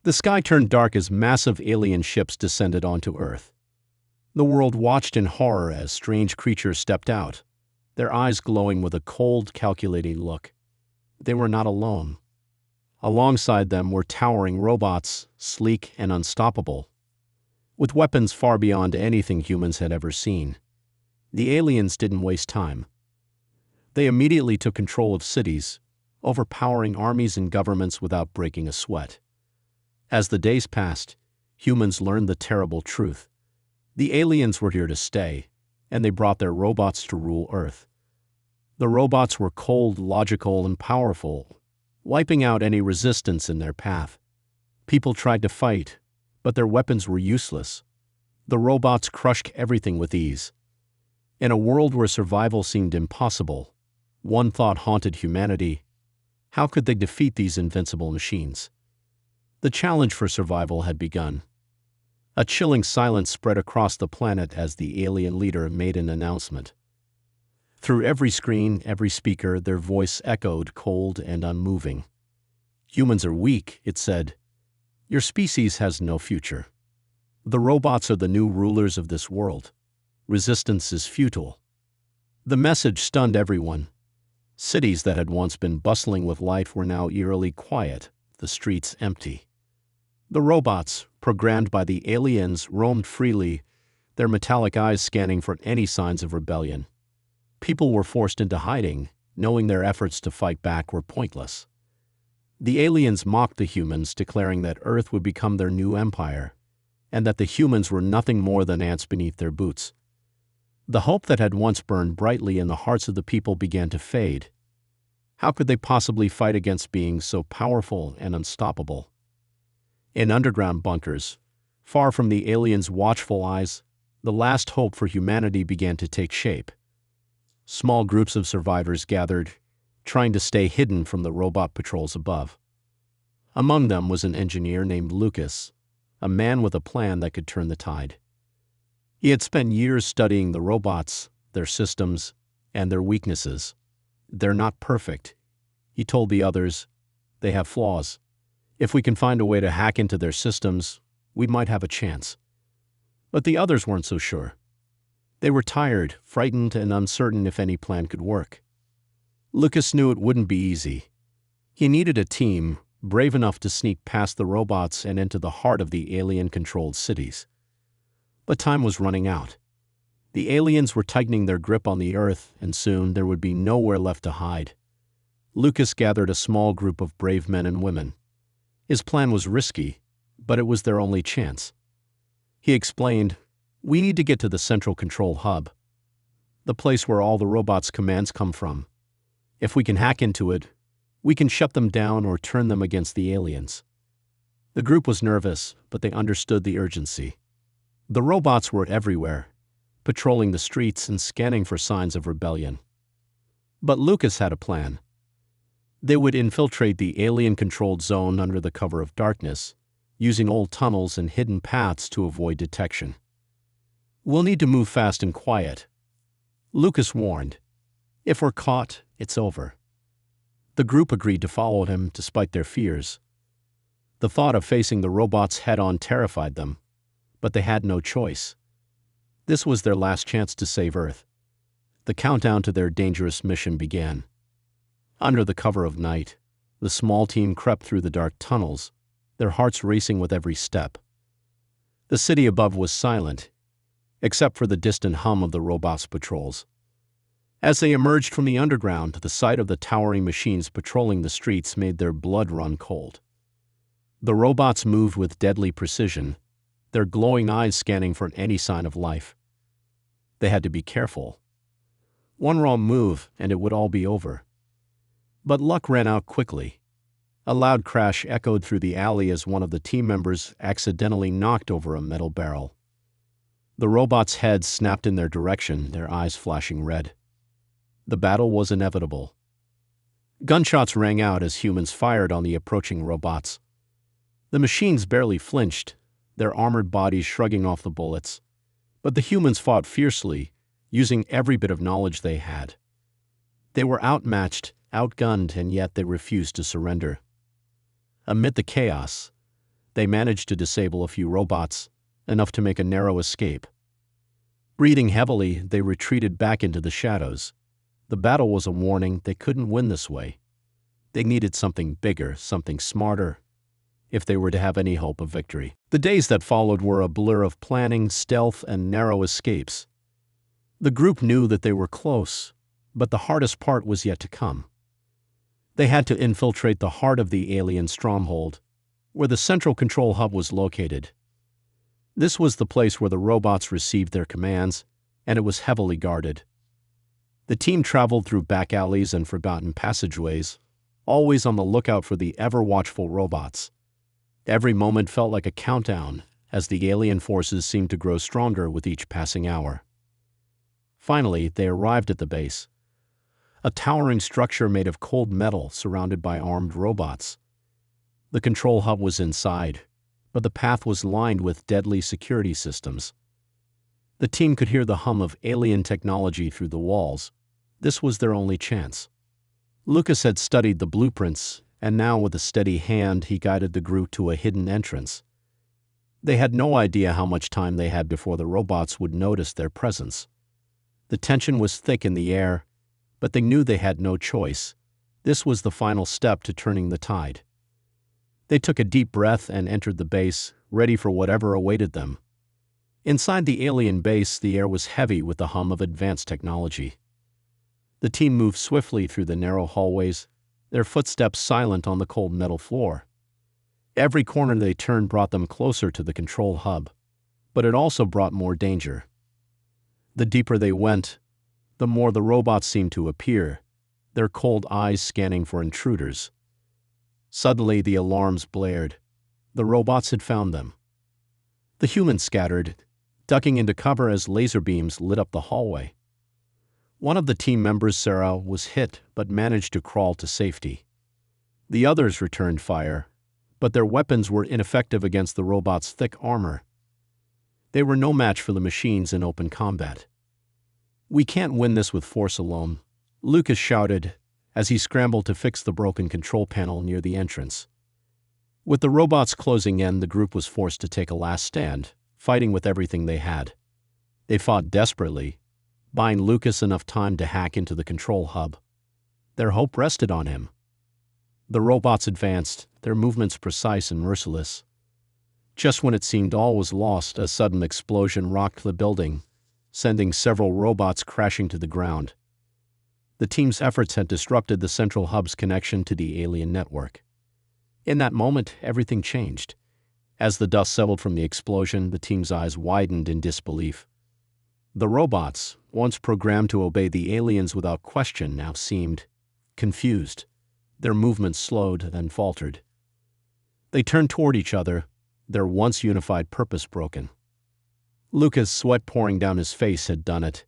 The sky turned dark as massive alien ships descended onto Earth. The world watched in horror as strange creatures stepped out, their eyes glowing with a cold, calculating look. They were not alone. Alongside them were towering robots, sleek and unstoppable, with weapons far beyond anything humans had ever seen. The aliens didn't waste time. They immediately took control of cities, overpowering armies and governments without breaking a sweat. As the days passed, humans learned the terrible truth. The aliens were here to stay, and they brought their robots to rule Earth. The robots were cold, logical, and powerful, wiping out any resistance in their path. People tried to fight, but their weapons were useless. The robots crushed everything with ease. In a world where survival seemed impossible, one thought haunted humanity: how could they defeat these invincible machines? The challenge for survival had begun. A chilling silence spread across the planet as the alien leader made an announcement. Through every screen, every speaker, their voice echoed, cold and unmoving. "Humans are weak," it said. "Your species has no future. The robots are the new rulers of this world. Resistance is futile." The message stunned everyone. Cities that had once been bustling with life were now eerily quiet, the streets empty. The robots, programmed by the aliens, roamed freely, their metallic eyes scanning for any signs of rebellion. People were forced into hiding, knowing their efforts to fight back were pointless. The aliens mocked the humans, declaring that Earth would become their new empire, and that the humans were nothing more than ants beneath their boots. The hope that had once burned brightly in the hearts of the people began to fade. How could they possibly fight against beings so powerful and unstoppable? In underground bunkers, far from the aliens' watchful eyes, the last hope for humanity began to take shape. Small groups of survivors gathered, trying to stay hidden from the robot patrols above. Among them was an engineer named Lucas, a man with a plan that could turn the tide. He had spent years studying the robots, their systems, and their weaknesses. "They're not perfect," he told the others. "They have flaws. If we can find a way to hack into their systems, we might have a chance." But the others weren't so sure. They were tired, frightened, and uncertain if any plan could work. Lucas knew it wouldn't be easy. He needed a team brave enough to sneak past the robots and into the heart of the alien-controlled cities. But time was running out. The aliens were tightening their grip on the Earth, and soon there would be nowhere left to hide. Lucas gathered a small group of brave men and women. His plan was risky, but it was their only chance. He explained, "We need to get to the central control hub, the place where all the robots' commands come from. If we can hack into it, we can shut them down or turn them against the aliens." The group was nervous, but they understood the urgency. The robots were everywhere, patrolling the streets and scanning for signs of rebellion. But Lucas had a plan. They would infiltrate the alien-controlled zone under the cover of darkness, using old tunnels and hidden paths to avoid detection. "We'll need to move fast and quiet," Lucas warned. "If we're caught, it's over." The group agreed to follow him despite their fears. The thought of facing the robots head-on terrified them, but they had no choice. This was their last chance to save Earth. The countdown to their dangerous mission began. Under the cover of night, the small team crept through the dark tunnels, their hearts racing with every step. The city above was silent, except for the distant hum of the robots' patrols. As they emerged from the underground, the sight of the towering machines patrolling the streets made their blood run cold. The robots moved with deadly precision, their glowing eyes scanning for any sign of life. They had to be careful. One wrong move, and it would all be over. But luck ran out quickly. A loud crash echoed through the alley as one of the team members accidentally knocked over a metal barrel. The robots' heads snapped in their direction, their eyes flashing red. The battle was inevitable. Gunshots rang out as humans fired on the approaching robots. The machines barely flinched, their armored bodies shrugging off the bullets. But the humans fought fiercely, using every bit of knowledge they had. They were outmatched, outgunned, and yet they refused to surrender. Amid the chaos, They managed to disable a few robots, enough to make a narrow escape. Breathing heavily, they retreated back into the shadows. The battle was a warning they couldn't win this way. They needed something bigger, something smarter, if they were to have any hope of victory. The days that followed were a blur of planning, stealth, and narrow escapes. The group knew that they were close, but the hardest part was yet to come. They had to infiltrate the heart of the alien stronghold, where the central control hub was located. This was the place where the robots received their commands, and it was heavily guarded. The team traveled through back alleys and forgotten passageways, always on the lookout for the ever-watchful robots. Every moment felt like a countdown, as the alien forces seemed to grow stronger with each passing hour. Finally, they arrived at the base, a towering structure made of cold metal surrounded by armed robots. The control hub was inside, but the path was lined with deadly security systems. The team could hear the hum of alien technology through the walls. This was their only chance. Lucas had studied the blueprints, and now with a steady hand he guided the group to a hidden entrance. They had no idea how much time they had before the robots would notice their presence. The tension was thick in the air, but they knew they had no choice. This was the final step to turning the tide. They took a deep breath and entered the base, ready for whatever awaited them. Inside the alien base, the air was heavy with the hum of advanced technology. The team moved swiftly through the narrow hallways, their footsteps silent on the cold metal floor. Every corner they turned brought them closer to the control hub, but it also brought more danger. The deeper they went, the more the robots seemed to appear, their cold eyes scanning for intruders. Suddenly, the alarms blared. The robots had found them. The humans scattered, ducking into cover as laser beams lit up the hallway. One of the team members, Sarah, was hit but managed to crawl to safety. The others returned fire, but their weapons were ineffective against the robots' thick armor. They were no match for the machines in open combat. "We can't win this with force alone," Lucas shouted as he scrambled to fix the broken control panel near the entrance. With the robots closing in, the group was forced to take a last stand, fighting with everything they had. They fought desperately, buying Lucas enough time to hack into the control hub. Their hope rested on him. The robots advanced, their movements precise and merciless. Just when it seemed all was lost, a sudden explosion rocked the building, sending several robots crashing to the ground. The team's efforts had disrupted the central hub's connection to the alien network. In that moment, everything changed. As the dust settled from the explosion, the team's eyes widened in disbelief. The robots, once programmed to obey the aliens without question, now seemed confused. Their movements slowed, then faltered. They turned toward each other, their once unified purpose broken. Lucas, sweat pouring down his face, had done it.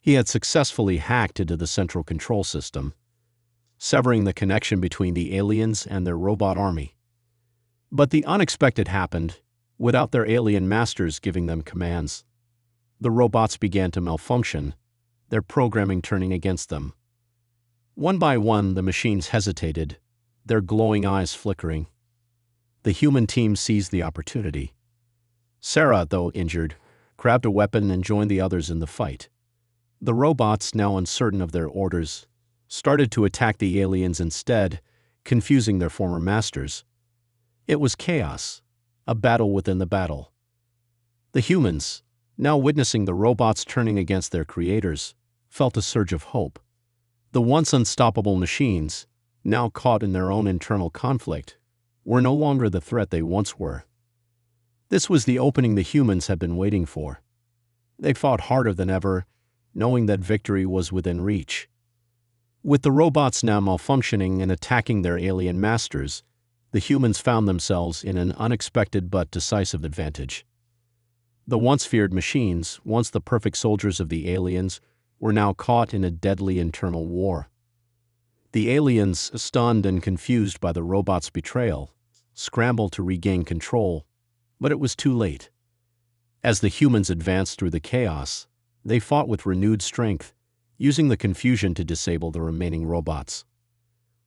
He had successfully hacked into the central control system, severing the connection between the aliens and their robot army. But the unexpected happened, without their alien masters giving them commands. The robots began to malfunction, their programming turning against them. One by one, the machines hesitated, their glowing eyes flickering. The human team seized the opportunity. Sarah, though injured, grabbed a weapon and joined the others in the fight. The robots, now uncertain of their orders, started to attack the aliens instead, confusing their former masters. It was chaos, a battle within the battle. The humans, now witnessing the robots turning against their creators, felt a surge of hope. The once unstoppable machines, now caught in their own internal conflict, were no longer the threat they once were. This was the opening the humans had been waiting for. They fought harder than ever, knowing that victory was within reach. With the robots now malfunctioning and attacking their alien masters, the humans found themselves in an unexpected but decisive advantage. The once feared machines, once the perfect soldiers of the aliens, were now caught in a deadly internal war. The aliens, stunned and confused by the robots' betrayal, scrambled to regain control, but it was too late. As the humans advanced through the chaos, they fought with renewed strength, using the confusion to disable the remaining robots.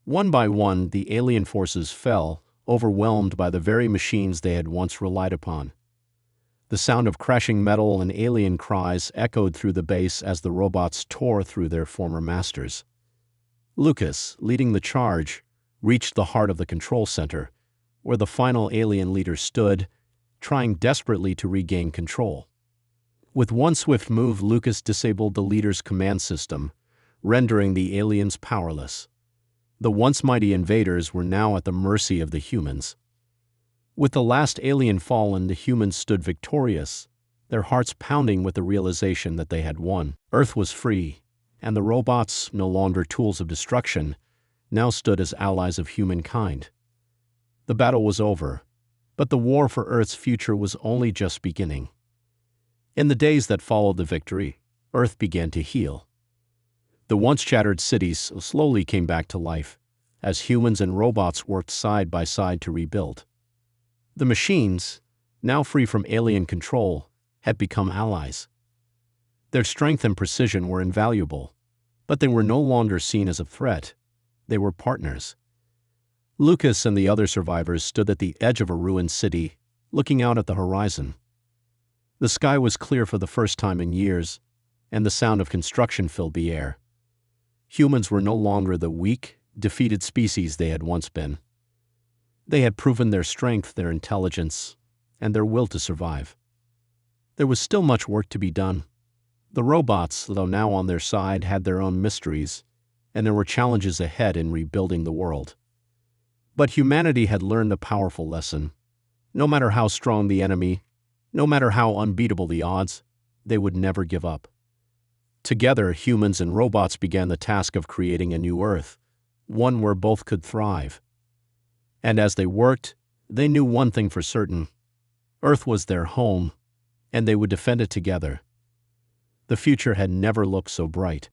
One by one, the alien forces fell, overwhelmed by the very machines they had once relied upon. The sound of crashing metal and alien cries echoed through the base as the robots tore through their former masters. Lucas, leading the charge, reached the heart of the control center, where the final alien leader stood, trying desperately to regain control. With one swift move, Lucas disabled the leader's command system, rendering the aliens powerless. The once mighty invaders were now at the mercy of the humans. With the last alien fallen, the humans stood victorious, their hearts pounding with the realization that they had won. Earth was free, and the robots, no longer tools of destruction, now stood as allies of humankind. The battle was over, but the war for Earth's future was only just beginning. In the days that followed the victory, Earth began to heal. The once shattered cities slowly came back to life, as humans and robots worked side by side to rebuild. The machines, now free from alien control, had become allies. Their strength and precision were invaluable, but they were no longer seen as a threat. They were partners. Lucas and the other survivors stood at the edge of a ruined city, looking out at the horizon. The sky was clear for the first time in years, and the sound of construction filled the air. Humans were no longer the weak, defeated species they had once been. They had proven their strength, their intelligence, and their will to survive. There was still much work to be done. The robots, though now on their side, had their own mysteries, and there were challenges ahead in rebuilding the world. But humanity had learned a powerful lesson. No matter how strong the enemy, no matter how unbeatable the odds, they would never give up. Together, humans and robots began the task of creating a new Earth, one where both could thrive. And as they worked, they knew one thing for certain: Earth was their home, and they would defend it together. The future had never looked so bright.